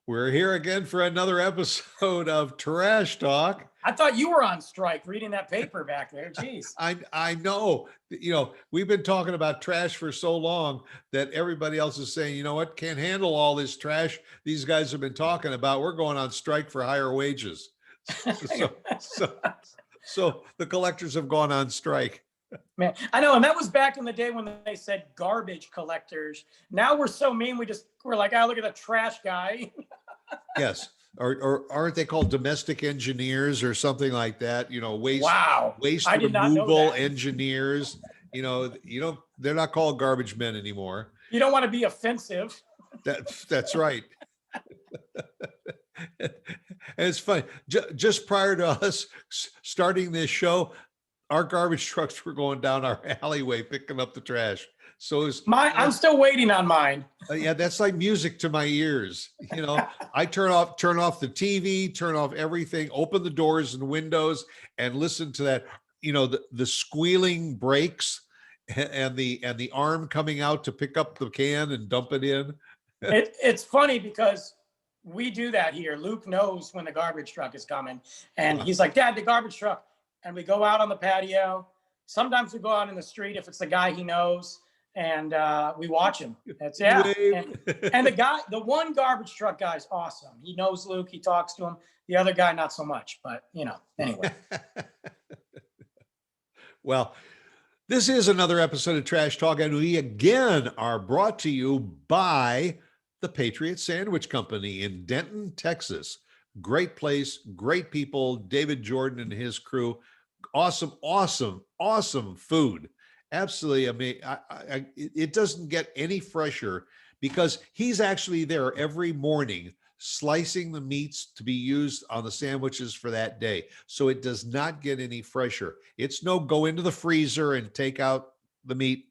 We're here again for another episode of Trash Talk. I thought you were on strike reading that paper back there. Jeez. I know, we've been talking about trash for so long that everybody else is saying, you know what, can't handle all this trash these guys have been talking about. We're going on strike for higher wages. So the collectors have gone on strike. Man, I know. And that was back in the day when they said garbage collectors. Now we're so mean. We're like, oh, look at the trash guy. Yes. Or aren't they called domestic engineers or something like that? Waste removal engineers. They're not called garbage men anymore. You don't want to be offensive. That's right. And it's funny. Just prior to us starting this show, our garbage trucks were going down our alleyway picking up the trash. So I'm still waiting on mine. Yeah, that's like music to my ears. I turn off the TV, turn off everything, open the doors and windows, and listen to that. The squealing brakes and the arm coming out to pick up the can and dump it in. It's funny because we do that here. Luke knows when the garbage truck is coming, and he's like, "Dad, the garbage truck." And we go out on the patio. Sometimes we go out in the street if it's the guy he knows. And we watch him. And the one garbage truck guy is awesome. He knows Luke. He talks to him. The other guy, not so much. But anyway. Well, this is another episode of Trash Talk, and we again are brought to you by the Patriot Sandwich Company in Denton, Texas. Great place, great people. David Jordan and his crew. Awesome food. Absolutely. I mean, it doesn't get any fresher because he's actually there every morning slicing the meats to be used on the sandwiches for that day. So it does not get any fresher. It's no go into the freezer and take out the meat.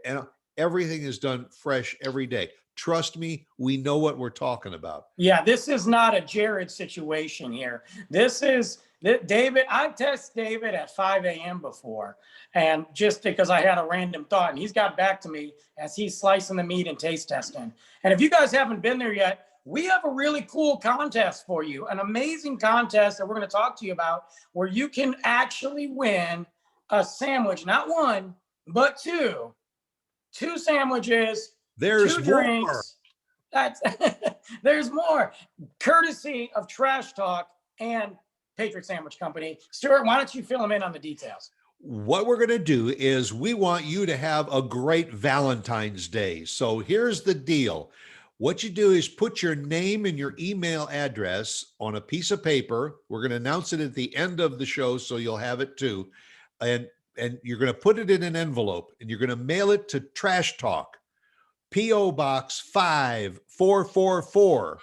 And everything is done fresh every day. Trust me, we know what we're talking about. Yeah, this is not a Jared situation here. This is David. I texted David at 5 a.m. before, and just because I had a random thought, and he's got back to me as he's slicing the meat and taste testing. And if you guys haven't been there yet, we have a really cool contest for you, an amazing contest that we're going to talk to you about, where you can actually win a sandwich, not one, but two sandwiches. There's two drinks. There's more, courtesy of Trash Talk and Patriot Sandwich Company. Stuart, why don't you fill them in on the details? What we're going to do is we want you to have a great Valentine's Day. So here's the deal. What you do is put your name and your email address on a piece of paper. We're going to announce it at the end of the show, so you'll have it too. And you're going to put it in an envelope, and you're going to mail it to Trash Talk, P.O. Box 5444,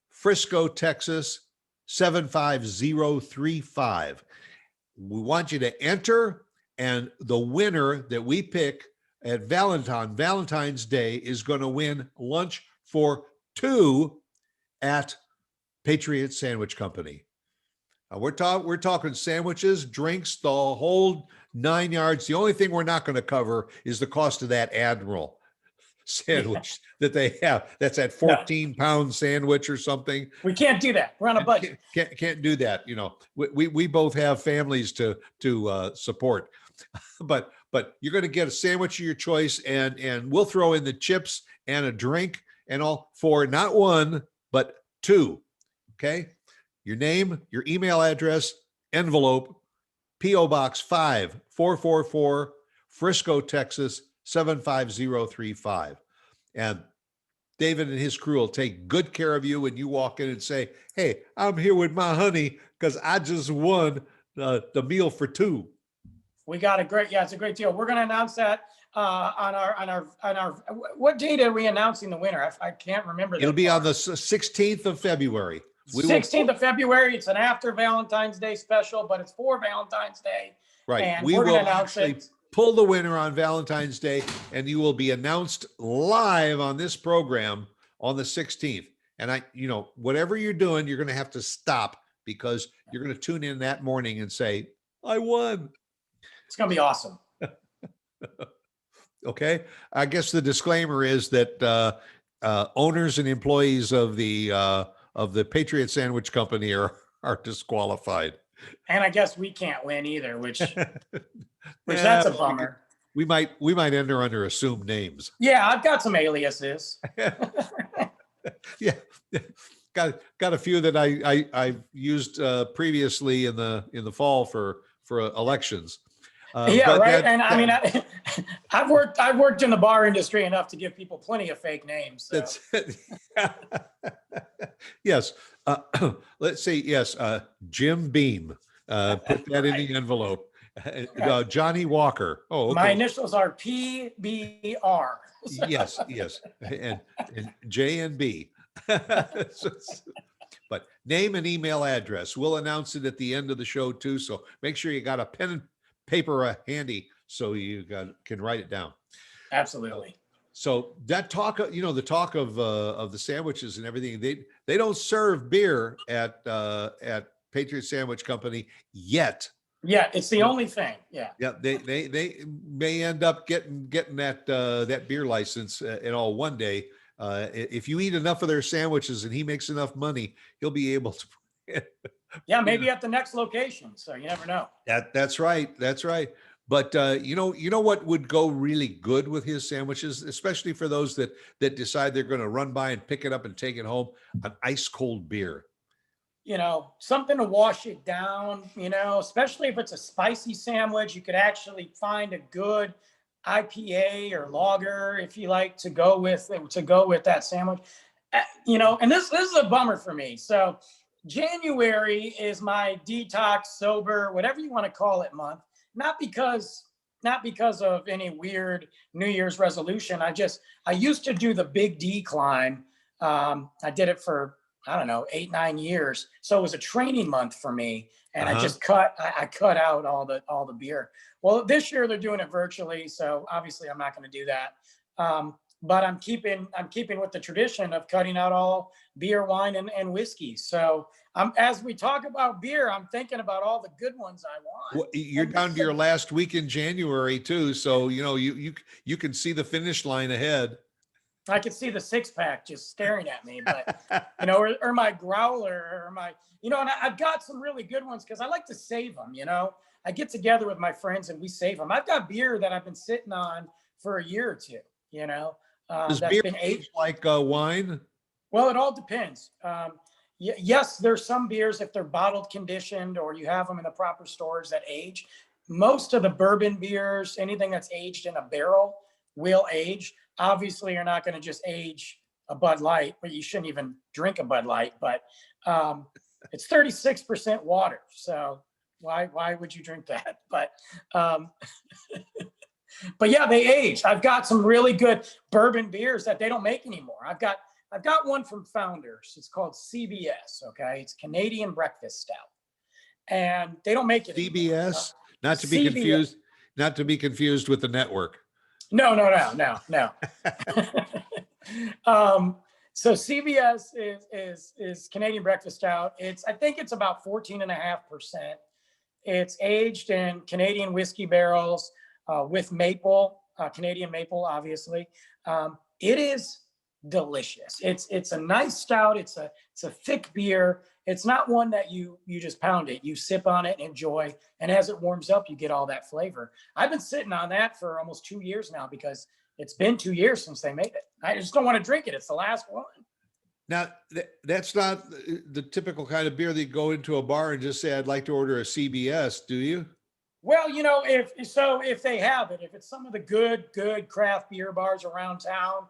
Frisco, Texas 75035. We want you to enter, and the winner that we pick at Valentine's Day is going to win lunch for two at Patriot Sandwich Company. We're talking sandwiches, drinks, the whole 9 yards. The only thing we're not going to cover is the cost of that Admiral sandwich that they have. That's that 14-pound sandwich or something. We can't do that. We're on a budget. Can't do that. We both have families to support, but you're going to get a sandwich of your choice, and we'll throw in the chips and a drink and all for not one but two. Okay, your name, your email address, envelope, P.O. Box 5444, Frisco, Texas 75035. And David and his crew will take good care of you when you walk in and say, "Hey, I'm here with my honey because I just won the meal for two." We got it's a great deal. We're going to announce that on our what date are we announcing the winner? I can't remember. It'll be on the 16th of February. 16th of February. It's an after Valentine's Day special, but it's for Valentine's Day. Right. And we're going to announce it. Pull the winner on Valentine's Day, and you will be announced live on this program on the 16th. And whatever you're doing, you're going to have to stop because you're going to tune in that morning and say, "I won." It's going to be awesome. Okay. I guess the disclaimer is that owners and employees of the Patriot Sandwich Company are disqualified. And I guess we can't win either, which Yeah, that's a bummer. we might enter under assumed names. Yeah, I've got some aliases. Yeah, got a few that I've used previously in the fall for elections. Yeah, but right. that- And I mean, I've worked in the bar industry enough to give people plenty of fake names. So. That's yes. Let's see. Yes, Jim Beam. Put that in the envelope. Johnny Walker. Oh, okay. My initials are PBR. Yes, and J and B. But name and email address. We'll announce it at the end of the show too. So make sure you got a pen and paper handy so you can write it down. Absolutely. So that talk, the talk of the sandwiches and everything, they don't serve beer at Patriot Sandwich Company yet. Yeah, it's the only thing. Yeah. Yeah, they may end up getting that beer license one day. If you eat enough of their sandwiches and he makes enough money, he'll be able to. Yeah, maybe at the next location. So you never know. That's right. That's right. But you know what would go really good with his sandwiches, especially for those that decide they're going to run by and pick it up and take it home, an ice cold beer. Something to wash it down, especially if it's a spicy sandwich. You could actually find a good IPA or lager if you like to go with that sandwich. And this is a bummer for me. So January is my detox, sober, whatever you want to call it, month. Not because of any weird New Year's resolution. I used to do the Big D climb. I did it for, I don't know, 8-9 years. So it was a training month for me. And I just cut out all the beer. Well, this year they're doing it virtually. So obviously I'm not going to do that. But I'm keeping with the tradition of cutting out all beer, wine, and whiskey. So as we talk about beer, I'm thinking about all the good ones I want. Well, you're down to your last week in January too, so you can see the finish line ahead. I could see the 6-pack just staring at me, but or my growler, or my, and I've got some really good ones because I like to save them. I get together with my friends and we save them. I've got beer that I've been sitting on for a year or two. Does that's beer been aged like wine? Well, it all depends. Yes, there's some beers, if they're bottled conditioned or you have them in the proper storage, that age. Most of the bourbon beers, anything that's aged in a barrel, will age. Obviously, you're not going to just age a Bud Light, but you shouldn't even drink a Bud Light. But it's 36% water, so why would you drink that? But but yeah, they age. I've got some really good bourbon beers that they don't make anymore. I've got one from Founders. It's called CBS. Okay, it's Canadian Breakfast Stout, and they don't make it CBS, not to be CBS. confused, not to be confused with the network. No. So CBS is Canadian Breakfast Stout. I think it's about 14.5%. It's aged in Canadian whiskey barrels with maple, Canadian maple, obviously. It is delicious. It's a nice stout. It's a thick beer. It's not one that you just pound it. You sip on it, enjoy, and as it warms up, you get all that flavor. I've been sitting on that for almost 2 years now because it's been 2 years since they made it. I just don't want to drink it. It's the last one. Now, that's not the typical kind of beer that you go into a bar and just say, I'd like to order a CBS, do you? Well, if they have it, if it's some of the good craft beer bars around town,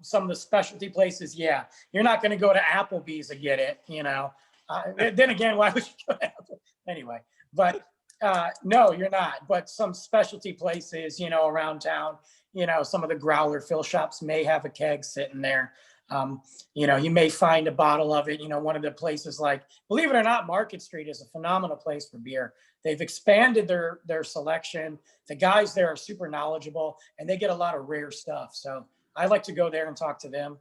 some of the specialty places, yeah, you're not going to go to Applebee's to get it, then again, why would you go to Applebee's? Anyway, but no, you're not. But some specialty places, around town, some of the growler fill shops may have a keg sitting there. You may find a bottle of it. One of the places, like, believe it or not, Market Street is a phenomenal place for beer. They've expanded their selection. The guys there are super knowledgeable, and they get a lot of rare stuff. So I like to go there and talk to them.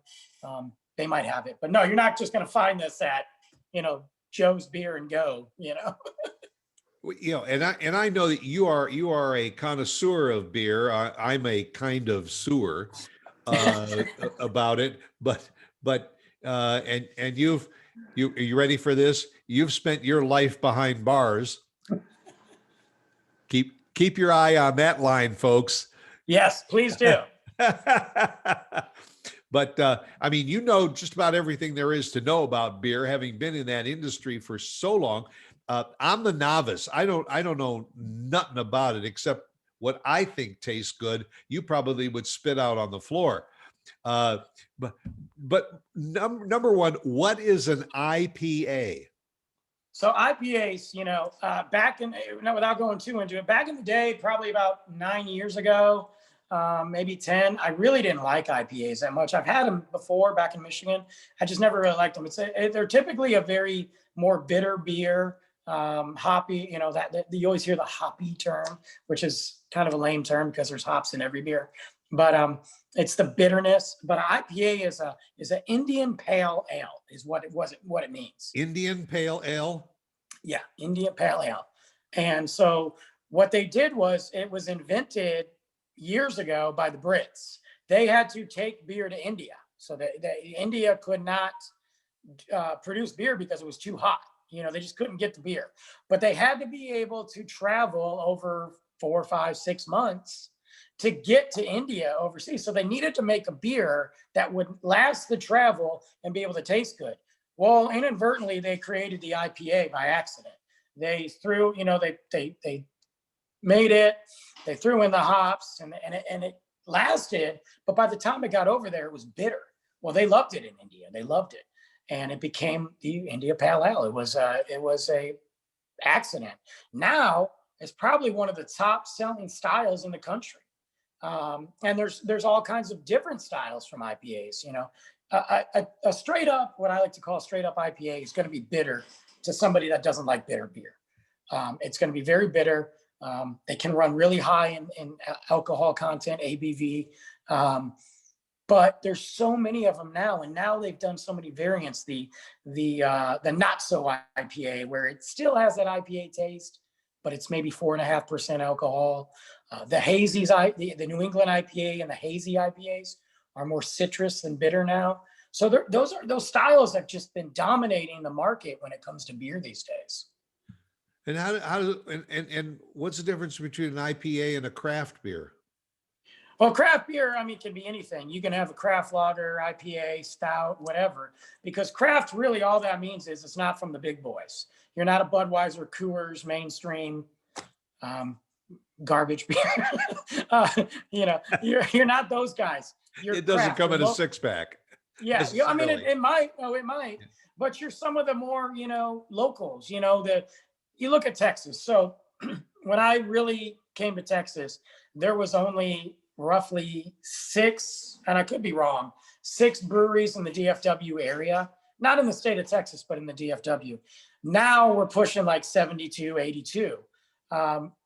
They might have it, but no, you're not just going to find this at, Joe's Beer and Go. And I know that you are a connoisseur of beer. I'm a kind of sewer. about it, but and are you ready for this? You've spent your life behind bars. Keep your eye on that line, folks. Yes, please do. But I mean, you know just about everything there is to know about beer, having been in that industry for so long. I'm the novice. I don't know nothing about it except what I think tastes good. You probably would spit out on the floor. Uh, but number one, what is an IPA? So IPAs, back in, now without going too into it, back in the day, probably about 9 years ago, maybe 10, I really didn't like IPAs that much. I've had them before back in Michigan. I just never really liked them. They're typically a very more bitter beer, hoppy, that you always hear the hoppy term, which is kind of a lame term because there's hops in every beer. But it's the bitterness. But IPA is an Indian Pale Ale, is what it means. Indian Pale Ale? Yeah, Indian Pale Ale. And so what they did was, it was invented years ago by the Brits. They had to take beer to India. So that India could not produce beer because it was too hot. They just couldn't get the beer. But they had to be able to travel over 4, 5, 6 months to get to India overseas. So they needed to make a beer that would last the travel and be able to taste good. Well, inadvertently, they created the IPA by accident. They threw, they made it, they threw in the hops, and it lasted. But by the time it got over there, it was bitter. Well, they loved it in India. They loved it. And it became the India Pale Ale. It was a accident. Now it's probably one of the top selling styles in the country. And there's all kinds of different styles from IPAs. A straight up, what I like to call a straight up IPA, is going to be bitter to somebody that doesn't like bitter beer. It's going to be very bitter. They can run really high in alcohol content, ABV. But there's so many of them now, and now they've done so many variants. The not so IPA, where it still has that IPA taste, but it's maybe 4.5% alcohol. The hazies, the New England IPA and the hazy IPAs are more citrus than bitter now. So those styles have just been dominating the market when it comes to beer these days. And and what's the difference between an IPA and a craft beer? Well, craft beer, can be anything. You can have a craft lager, IPA, stout, whatever, because craft, really all that means is it's not from the big boys. You're not a Budweiser, Coors, mainstream, garbage beer. You're not those guys. It doesn't come in a 6-pack. Yeah, it might. Oh, it might. But you're some of the more, locals. You look at Texas. So when I really came to Texas, there was only roughly 6, and I could be wrong, 6 breweries in the DFW area, not in the state of Texas, but in the DFW. Now we're pushing like 72, 82.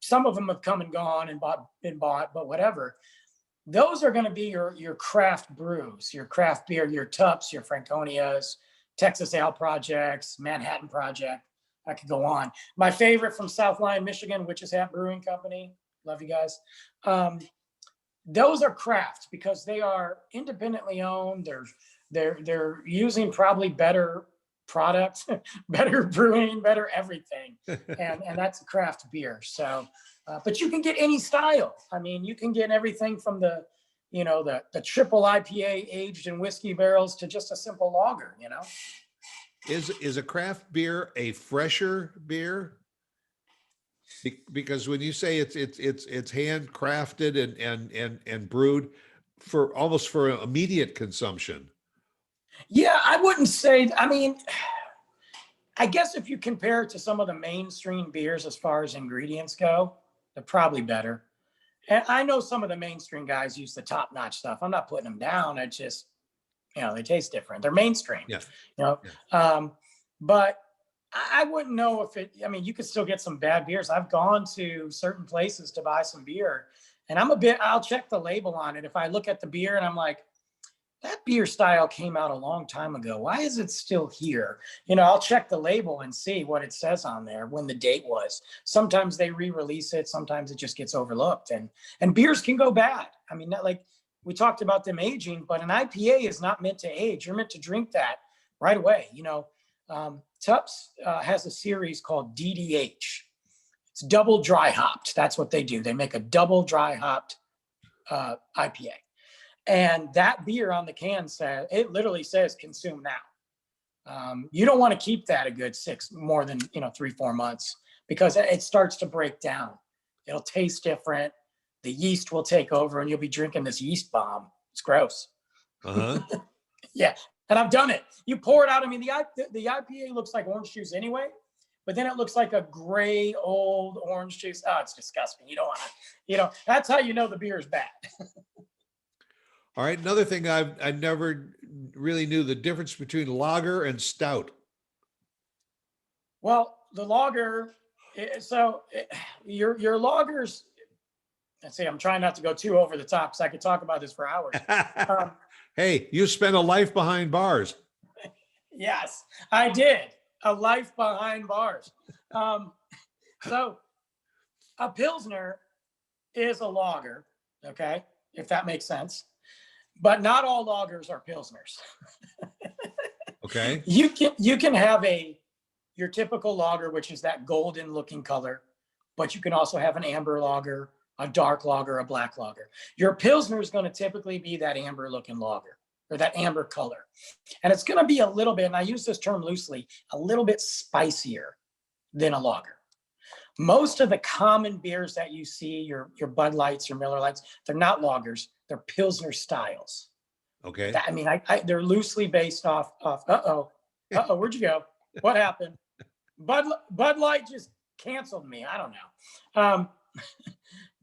Some of them have come and gone and been bought, but whatever. Those are going to be your craft brews, your craft beer, your Tups, your Franconias, Texas Ale Projects, Manhattan Project. I could go on. My favorite from South Lyon, Michigan, Witch's Hat Brewing Company. Love you guys. Those are craft because they are independently owned. They're using probably better products, better brewing, better everything, and that's a craft beer. So, but you can get any style. You can get everything from the triple IPA aged in whiskey barrels to just a simple lager. Is a craft beer a fresher beer? Because when you say it's handcrafted and brewed for almost for immediate consumption. Yeah, I wouldn't say. I guess if you compare it to some of the mainstream beers as far as ingredients go, they're probably better. And I know some of the mainstream guys use the top-notch stuff. I'm not putting them down. I just, they taste different. They're mainstream. Yeah. But I wouldn't know if it, you could still get some bad beers. I've gone to certain places to buy some beer, and I'll check the label on it. If I look at the beer and I'm like, that beer style came out a long time ago, why is it still here? I'll check the label and see what it says on there, when the date was. Sometimes they re-release it. Sometimes it just gets overlooked, and beers can go bad. Not like we talked about them aging, but an IPA is not meant to age. You're meant to drink that right away. Tupps has a series called DDH. It's double dry hopped. That's what they do. They make a double dry hopped IPA. And that beer on the can it literally says consume now. You don't want to keep that a good more than 3-4 months, because it starts to break down. It'll taste different. The yeast will take over and you'll be drinking this yeast bomb. It's gross. Uh-huh. Yeah. And I've done it. You pour it out. I mean, the IPA looks like orange juice anyway, but then it looks like a gray old orange juice. Oh, it's disgusting. You don't want to, that's how you know the beer is bad. All right. Another thing I never really knew the difference between lager and stout. Well, the lager, your lagers, let's see, I'm trying not to go too over the top because I could talk about this for hours. Hey, you spent a life behind bars. Yes, I did. A life behind bars. So a Pilsner is a lager, okay, if that makes sense. But not all lagers are Pilsners. Okay. You can have your typical lager, which is that golden looking color, but you can also have an amber lager, a dark lager, a black lager. Your Pilsner is going to typically be that amber looking lager, or that amber color. And it's going to be a little bit, and I use this term loosely, a little bit spicier than a lager. Most of the common beers that you see, your Bud Lights, your Miller Lights, they're not lagers, they're Pilsner styles. Okay. They're loosely based off, where'd you go? What happened? Bud Light just canceled me. I don't know.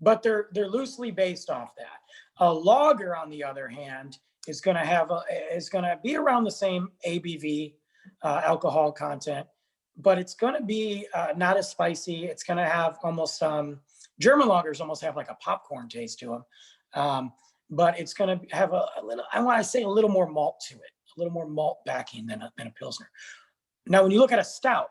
But they're loosely based off that. A lager, on the other hand, is going to be around the same ABV, alcohol content, but it's going to be not as spicy. It's going to have almost German lagers almost have like a popcorn taste to them, but it's going to have a little. I want to say a little more malt to it, a little more malt backing than a Pilsner. Now, when you look at a stout,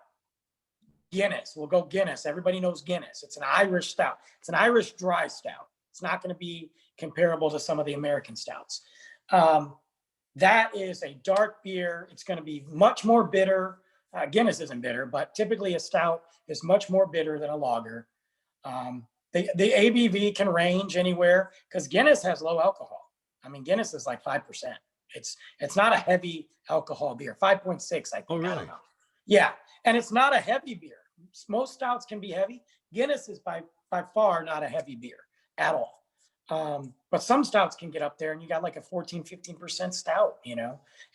Guinness, we'll go Guinness. Everybody knows Guinness. It's an Irish stout. It's an Irish dry stout. It's not going to be comparable to some of the American stouts. That is a dark beer. It's going to be much more bitter. Guinness isn't bitter, but typically a stout is much more bitter than a lager. The ABV can range anywhere because Guinness has low alcohol. I mean, Guinness is like 5%. It's not a heavy alcohol beer. 5.6, I think. Oh, really? I don't know. Yeah, and it's not a heavy beer. Most stouts can be heavy. Guinness is by far not a heavy beer at all. But some stouts can get up there and you got like a 14-15% stout,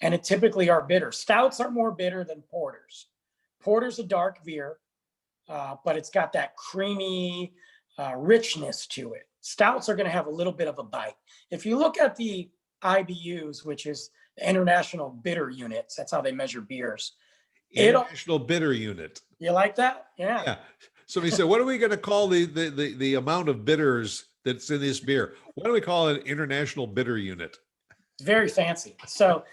and it typically are bitter. Stouts are more bitter than porters. Porter's a dark beer, but it's got that creamy richness to it. Stouts are going to have a little bit of a bite. If you look at the IBUs, which is the International Bitter Units, that's how they measure beers. International Bitter Unit. You like that? Yeah. Somebody said, what are we going to call the amount of bitters that's in this beer? Why do we call it International Bitter Unit? It's very fancy. So,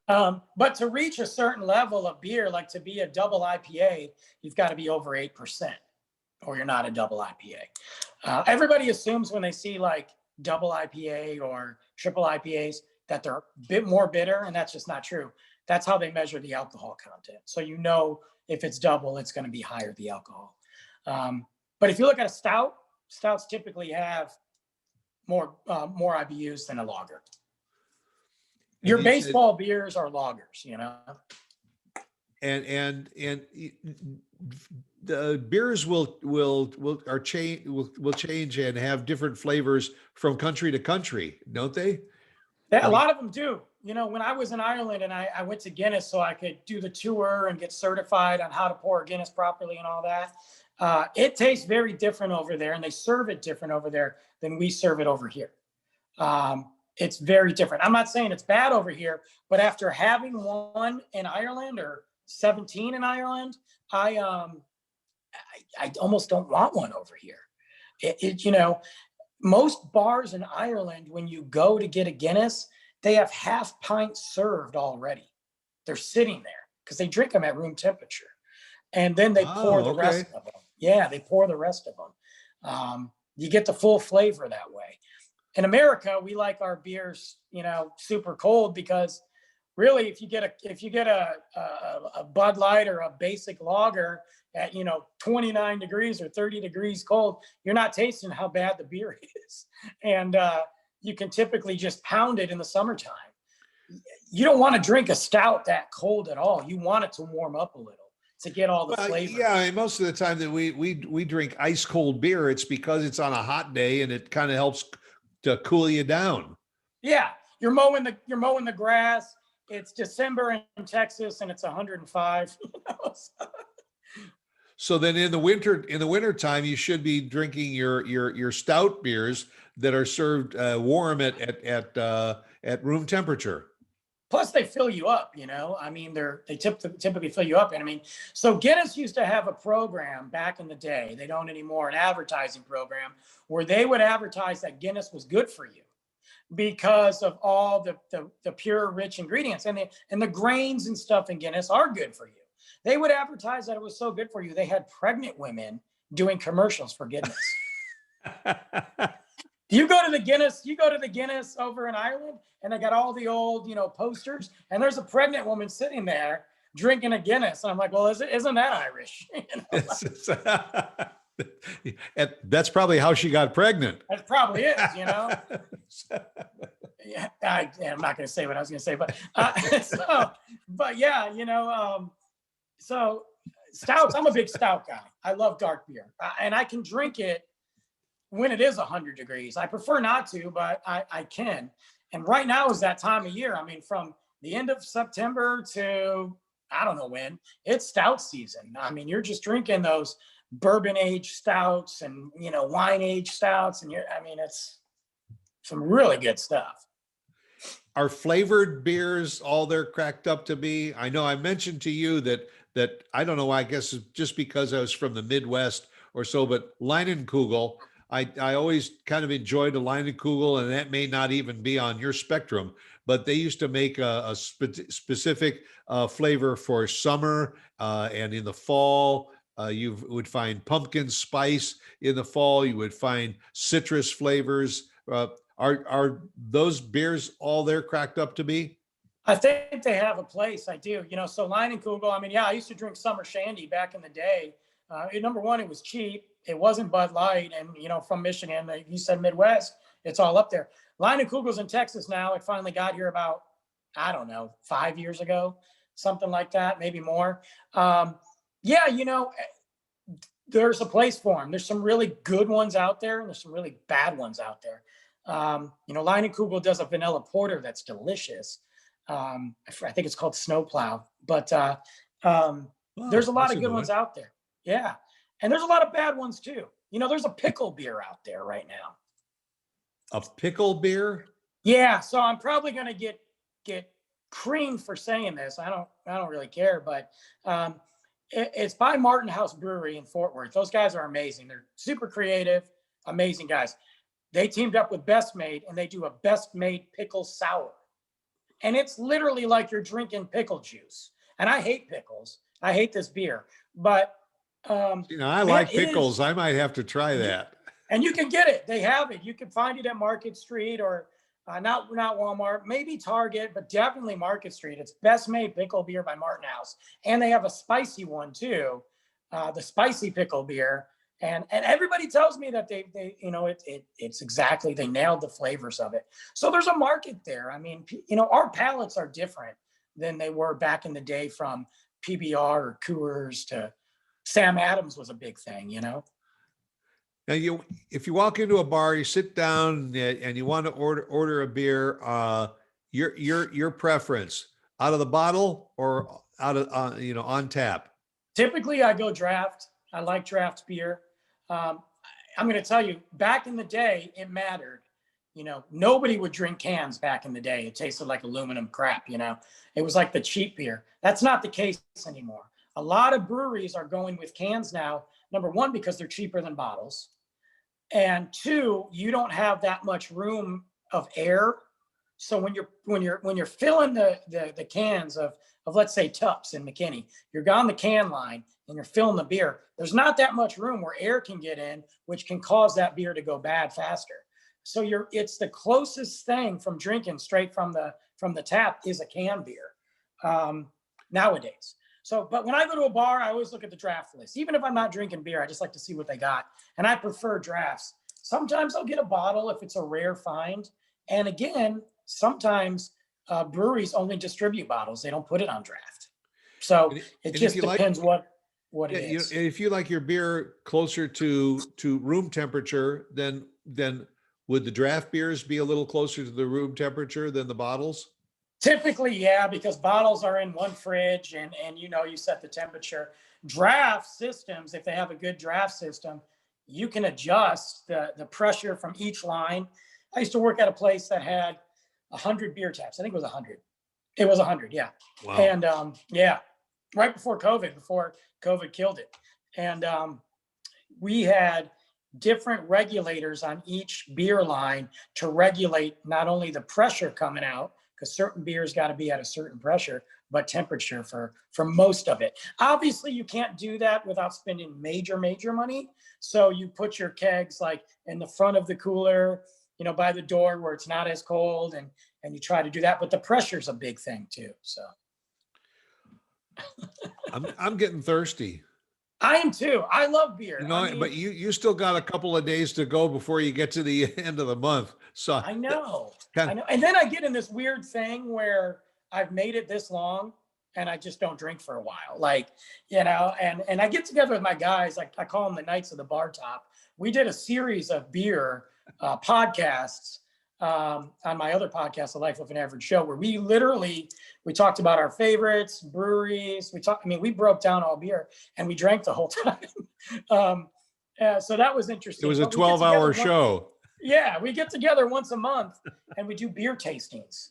but to reach a certain level of beer, like to be a double IPA, you've got to be over 8%, or you're not a double IPA. Everybody assumes when they see like double IPA or triple IPAs that they're a bit more bitter, and that's just not true. That's how they measure the alcohol content. So if it's double, it's going to be higher, the alcohol. But if you look at a stout, stouts typically have more IBUs than a lager. Your baseball beers are lagers, And the beers will change and have different flavors from country to country, don't they? A lot of them do. When I was in Ireland and I went to Guinness so I could do the tour and get certified on how to pour Guinness properly and all that, it tastes very different over there, and they serve it different over there than we serve it over here. It's very different. I'm not saying it's bad over here, but after having one in Ireland or 17 in Ireland, I almost don't want one over here. Most bars in Ireland, when you go to get a Guinness, they have half pints served already. They're sitting there because they drink them at room temperature. And then they pour the rest of them. Yeah, they pour the rest of them. You get the full flavor that way. in America, we like our beers, super cold, because really, if you get a Bud Light or a basic lager at 29 degrees or 30 degrees cold, you're not tasting how bad the beer is, and you can typically just pound it in the summertime. You don't want to drink a stout that cold at all. You want it to warm up a little to get all the Well, flavor. yeah, and most of the time that we drink ice cold beer, it's because it's on a hot day and it kind of helps to cool you down. Yeah, you're mowing the grass. It's December in Texas and it's 105. So then in the winter time, you should be drinking your stout beers that are served warm at room temperature. Plus, they fill you up. I mean, they typically fill you up. And I mean, so Guinness used to have a program back in the day. They don't anymore, an advertising program where they would advertise that Guinness was good for you because of all the pure, rich ingredients, and the grains and stuff in Guinness are good for you. They would advertise that it was so good for you. They had pregnant women doing commercials for Guinness. You go to the Guinness over in Ireland, and they got all the old, posters, and there's a pregnant woman sitting there drinking a Guinness. And I'm like, well, isn't that Irish? And that's probably how she got pregnant. That probably is, Yeah, I'm not going to say what I was going to say, but yeah, so stouts. I'm a big stout guy. I love dark beer, and I can drink it when it is 100 degrees. I prefer not to, but I can. And right now is that time of year. I mean, from the end of September to I don't know when, it's stout season. I mean, you're just drinking those bourbon aged stouts and wine aged stouts, and it's some really good stuff. Are flavored beers all they're cracked up to be? I know I mentioned to you that I don't know, I guess it's just because I was from the Midwest or so, but Leinenkugel, I always kind of enjoyed a Leinenkugel, and that may not even be on your spectrum, but they used to make a specific flavor for summer and in the fall. You would find pumpkin spice in the fall. You would find citrus flavors. Are those beers all they're cracked up to be? I think they have a place. I do. So Leinenkugel, I mean, yeah, I used to drink summer shandy back in the day. Number one, it was cheap. It wasn't Bud Light. And, from Michigan, like you said, Midwest, it's all up there. Leinenkugel's in Texas now. It finally got here about, I don't know, 5 years ago, something like that, maybe more. Yeah, there's a place for them. There's some really good ones out there, and there's some really bad ones out there. Leinenkugel does a vanilla porter that's delicious. I think it's called Snowplow, but there's a lot of good ones out there. Yeah. And there's a lot of bad ones too. There's a pickle beer out there right now. A pickle beer? Yeah. So I'm probably going to get creamed for saying this. I don't really care, but it's by Martin House Brewery in Fort Worth. Those guys are amazing. They're super creative, amazing guys. They teamed up with Best Made, and they do a Best Made pickle sour. And it's literally like you're drinking pickle juice. And I hate pickles. I hate this beer, but I like pickles. I might have to try that. And you can get it. They have it. You can find it at Market Street, or not Walmart, maybe Target, but definitely Market Street. It's Best Made pickle beer by Martin House. And they have a spicy one too, the spicy pickle beer. And everybody tells me that it's exactly, they nailed the flavors of it. So there's a market there. I mean, our palates are different than they were back in the day, from PBR or Coors to Sam Adams was a big thing, Now if you walk into a bar, you sit down and you want to order a beer, your preference, out of the bottle or out of on tap? Typically I go draft. I like draft beer. I'm going to tell you, back in the day, it mattered. Nobody would drink cans back in the day. It tasted like aluminum crap. It was like the cheap beer. That's not the case anymore. A lot of breweries are going with cans now. Number one, because they're cheaper than bottles. And two, you don't have that much room of air. So when you're filling the cans of let's say Tupps and McKinney, you're on the can line and you're filling the beer. There's not that much room where air can get in, which can cause that beer to go bad faster. So it's the closest thing from drinking straight from the tap is a canned beer nowadays. So, but when I go to a bar, I always look at the draft list. Even if I'm not drinking beer, I just like to see what they got. And I prefer drafts. Sometimes I'll get a bottle if it's a rare find. And again, sometimes breweries only distribute bottles. They don't put it on draft. So it just depends what it is. If you like your beer closer to room temperature, then would the draft beers be a little closer to the room temperature than the bottles? Typically, yeah, because bottles are in one fridge and you set the temperature. Draft systems, if they have a good draft system, you can adjust the pressure from each line. I used to work at a place that had 100 beer taps. I think it was 100. It was 100, yeah. Wow. And yeah, right before COVID killed it. And we had different regulators on each beer line to regulate not only the pressure coming out, because certain beers got to be at a certain pressure, but temperature for most of it. Obviously, you can't do that without spending major money. So you put your kegs like in the front of the cooler, by the door where it's not as cold, and you try to do that. But the pressure's a big thing too. So I'm getting thirsty. I am too. I love beer. But you still got a couple of days to go before you get to the end of the month. So I know. And then I get in this weird thing where I've made it this long and I just don't drink for a while. And I get together with my guys, I call them the Knights of the Bar Top. We did a series of beer podcasts on my other podcast, The Life of an Average Show, where we talked about our favorites, breweries. We broke down all beer and we drank the whole time. So that was interesting. It was a 12-hour show. Yeah, we get together once a month and we do beer tastings,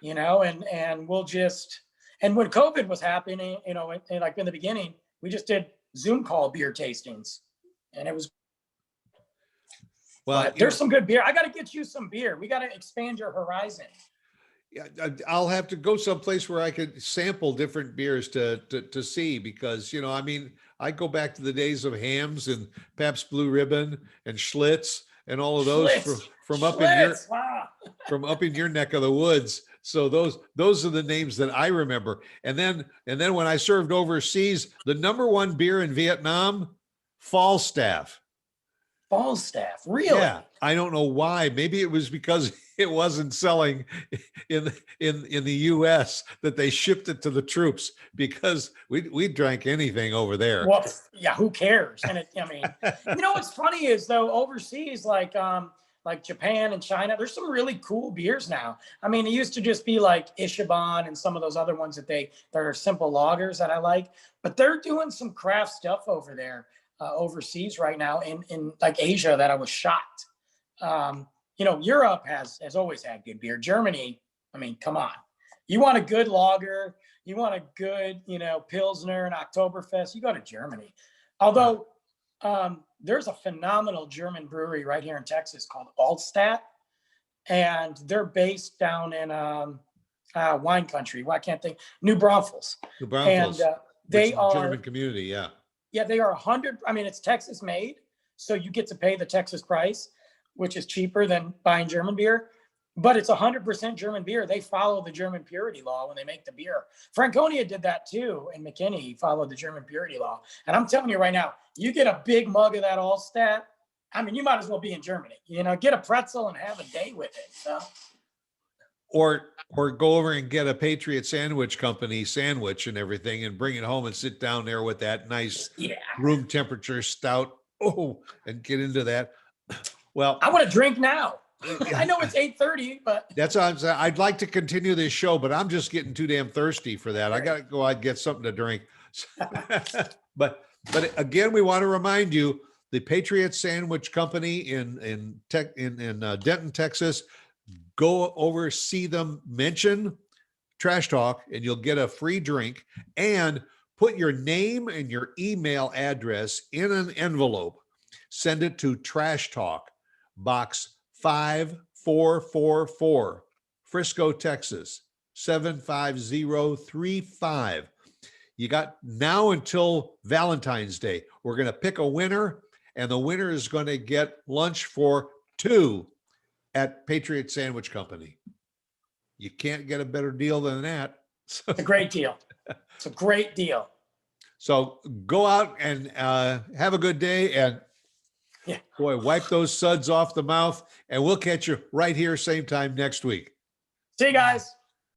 and we'll just, and when COVID was happening, in the beginning, we just did Zoom call beer tastings, and it was, well, there's some good beer. I got to get you some beer. We got to expand your horizon. Yeah, I'll have to go someplace where I could sample different beers to see, because, I go back to the days of Hams and Pabst Blue Ribbon and Schlitz and all of those from up in your neck of the woods. So those are the names that I remember. And then when I served overseas, the number one beer in Vietnam, Falstaff. Falstaff, really? Yeah, I don't know why. Maybe it was because it wasn't selling in the U.S. that they shipped it to the troops, because we drank anything over there. Well, yeah, who cares? And what's funny is, though, overseas, like Japan and China, there's some really cool beers now. It used to just be like Ichiban and some of those other ones that are simple lagers that I like, but they're doing some craft stuff over there. Overseas right now in like Asia, that I was shocked. Europe has always had good beer. Germany, come on. You want a good lager, you want a good, Pilsner and Oktoberfest, you go to Germany. Although there's a phenomenal German brewery right here in Texas called Altstadt, and they're based down in wine country. Well, I can't think. New Braunfels. And they are German community, yeah. Yeah, they are 100. It's Texas made, so you get to pay the Texas price, which is cheaper than buying German beer. But it's 100% German beer. They follow the German purity law when they make the beer. Franconia did that too, and McKinney followed the German purity law. And I'm telling you right now, you get a big mug of that Allstat, you might as well be in Germany. Get a pretzel and have a day with it. So. Or go over and get a Patriot Sandwich Company sandwich and everything, and bring it home and sit down there with that nice room temperature stout. Oh, and get into that. Well, I want to drink now. I know it's 8:30, but that's what I'm saying. I'd like to continue this show, but I'm just getting too damn thirsty for that. I got to go out and get something to drink. But again, we want to remind you, the Patriot Sandwich Company in Denton, Texas. Go over, see them, mention Trash Talk, and you'll get a free drink. And put your name and your email address in an envelope. Send it to Trash Talk, Box 5444, Frisco, Texas, 75035. You got now until Valentine's Day. We're going to pick a winner, and the winner is going to get lunch for two. at Patriot Sandwich Company. You can't get a better deal than that. It's a great deal. It's a great deal. So go out and have a good day, and Yeah. boy, wipe those suds off the mouth, and we'll catch you right here same time next week. See you guys.